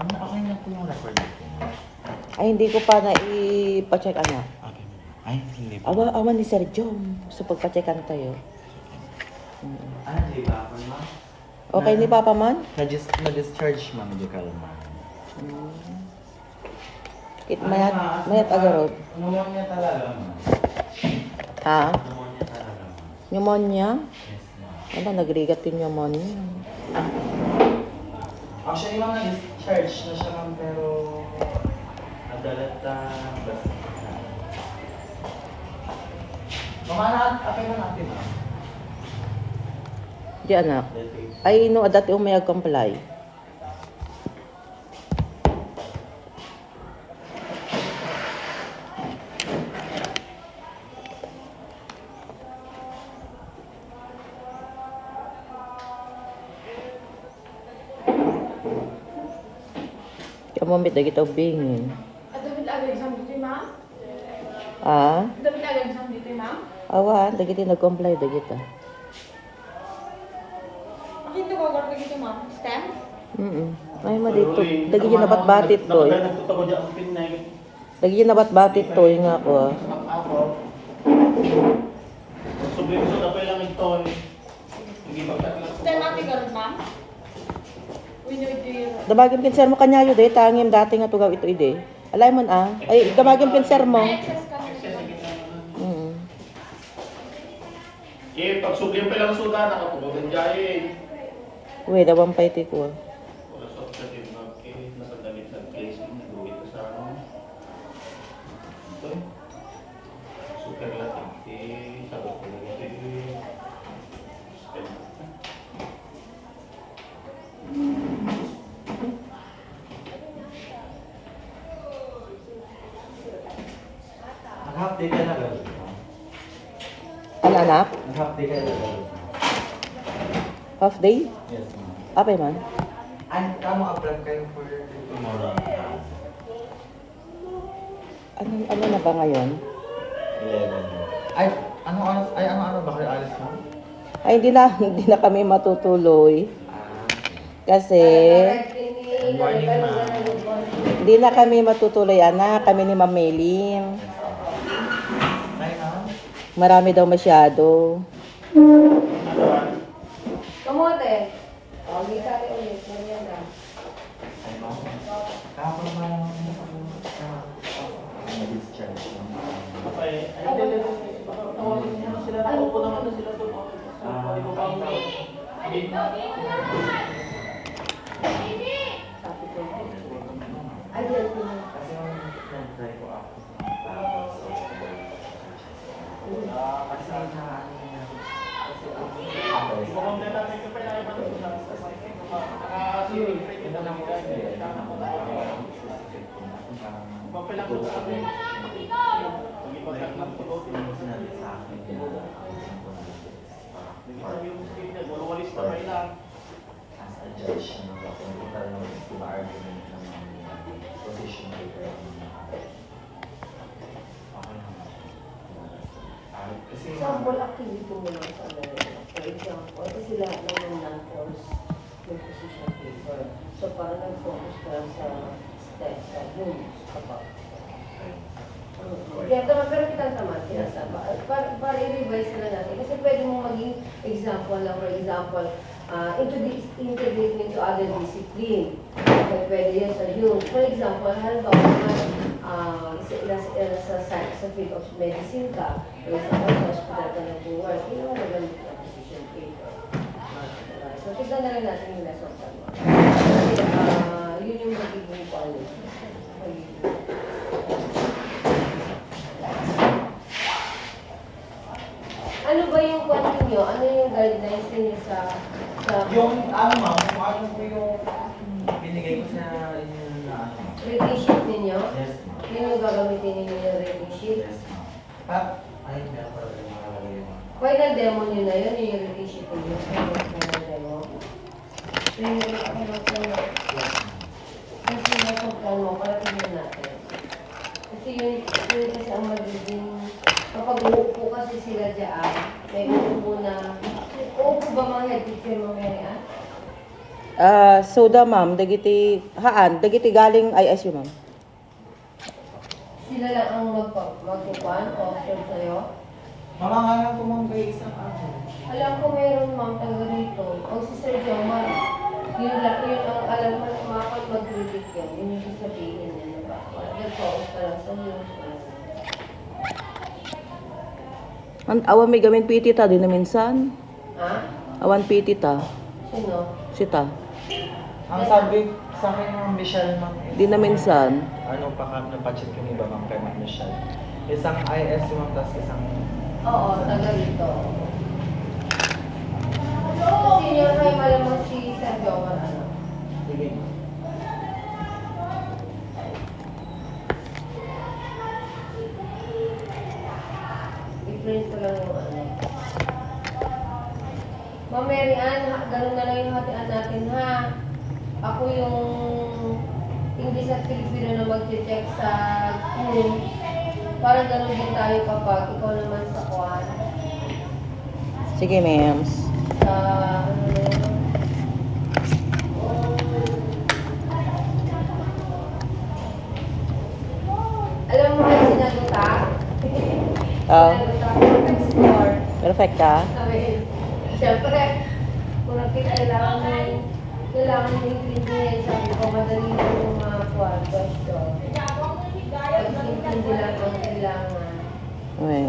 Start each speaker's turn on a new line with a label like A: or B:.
A: Okay na po yung record ko.
B: Ay, hindi ko pa na ipacheck anak.
A: Okay. Ay, hindi po.
B: Awan ni Sir Jom. So, pagpacheckan tayo.
A: Di ba ako, ma'am?
B: Okay ni Papa Man?
A: Na-discharge, ma'am, medical, ma'am.
B: Mayat agarod.
A: Pneumonia talaga, ma'am.
B: Ha?
A: Pneumonia talaga, ma'am.
B: Pneumonia?
A: Yes, ma'am.
B: Ano, nagrigat yung pneumonia.
A: Actually, ma'am, na-discharge na siya, ma'am, pero nadalat na basta. Okay na natin, ma'am.
B: Di anak. Ay, no, dati umayag comply. Kamamit na kita bingin.
C: Dapat agad exam dito, ma'am?
B: Ah?
C: Dapat agad exam dito, ma'am?
B: Awan, dagiti nag-comply dagita.
C: Bakit ito gagawin ka dito, ma'am? STEM?
B: Ay, dito. Dagiti nabat-batit to. Dagiti nabat-batit to, yung ako ah.
A: Ako. Subli ko sa tapay lang ito. Hindi magkaklas.
C: STEM ate garod, ma'am? Winner.
B: Dabagin pinser mo kanyayo day, tangim dati nga tugaw ito ide. Alay man ah. Ay, dabagin pinser mo.
C: Access ka
A: Pag subli pa lang suda, nakapugagan dyan.
B: Uy, dawang pa ito ko.
A: Wala sa operative map, nakadalit sa placing, nag-uwit ka sa ano. Ito super lating, sabot ko lang ito. Nag-half day ka na ba?
B: Ano anak?
A: Nag-half day ka na ba?
B: Half day?
A: Yes, ma'am.
B: Apay man?
A: Ay, kamo apply kayo for tomorrow.
B: Ano na ba ngayon?
A: 11. Ano araw ba kayo alis mo?
B: Ay, hindi na kami matutuloy. Kasi,
A: Good morning, ma'am.
B: hindi na kami matutuloy, anak. Kami ni Ma'am Maylin.
A: Ay, ma'am.
B: Marami daw masyado.
C: Kamote. Gita rin ulit. Ganyan na.
A: Ay, ma'am. Kapag ma'am, na-discharge lang.
D: Ay, hindi. Tawagin niyo na sila. Naupo naman na sila doon.
C: Sabi ko. Ay, yan.
A: Kasi nag-try ko ako. Kasi
D: Kumonte natin yung pinakita ko sa nakasiling.
A: ito lang po kasi
D: Mapilang ko sa amin. Pag-ipagkat ng tugot.
A: sinabi sa akin
D: Sabi yung script niya, walis na kayo lang.
A: as a judge, kung ito talaga yung argument ng position paper. Okay lang. Kasi
C: Sample activity mo lang sa ano. For example, kasi lahat ng non-course may position paper. So, parang nag-focus ka sa steps, sa rules, kapag. Kaya tama, pero kitang tama, sinasama. Para i-revise na natin. Kasi pwede mong maging example lang, for example, integrate into other discipline. Okay, pwede yan sa youth. For example, halimbawa sa field of medicine ka, for example, sa hospital ka nag-work, yun ang magamit na position paper. So, tignan na rin natin yung lesson plan mo. Kasi yun yung magiging quality. Ano ba yung kwan ninyo? Ano yung guidelines ninyo sa
A: yung ma'am, kung ano po yung binigay ko sa inyo na
C: rating sheet ninyo?
A: Yes, ma'am.
C: Yun yung gagamitin ninyo yung rating sheet?
A: Yes, ma'am. Ay, meron pa rin mga lalagay, ma'am.
C: Final demo nyo na yun, yung rating sheet ninyo. Final demo. So yung ang sinasangkan mo, para tingnan natin. Kasi yun kasi ang magiging, kapag uupo kasi sila dyan, may uupo na, uupo ba mga head teacher mo, Mary Ann?
B: Soda ma'am, dagiti galing ISU ma'am.
C: Sila lang ang magkukuhan o serve sa'yo?
D: Mamangalan ko ma'am kay isang ano.
C: Alam ko meron ma'am taga rito. O si Sir Jomar, yun ang alam mo, makakot mag-critic yan. Yun yung sasabihin niya, diba? Nag-focus ka lang sa news.
B: Awan may gamin piti ta, di na minsan.
C: Ha?
B: Awan piti ta,
C: Sino?
B: sita.
E: Ang sabi sa akin ng Michelle, ma'am, is,
B: Di na minsan.
E: ano pa kami, napatchat yung iba, ma'am, kay Ma'am Michelle. Isang IS, ma'am, tapos isang...
C: Oo, taga rito. Kasi yun ay malamang si Sir Jomar, ano?
E: Sige.
C: I-print ko lang yung ano. Ma'am Mary Ann, ganun na lang yung hatian natin ha. Ako yung English at Filipino na mag-check sa Cruise. Parang ganun din tayo kapag ikaw naman sa Kwan.
B: Sige, ma'am.
C: Sa ano na yun? Alam mo ba sinaguta? Sinaguta ko ng score.
B: Perfect ka?
C: Sabi, siyempre, kung kailangan mo intindihin, sabi ko, madali mo yung mga question. Pag intindi lang ang kailangan.
B: Okay.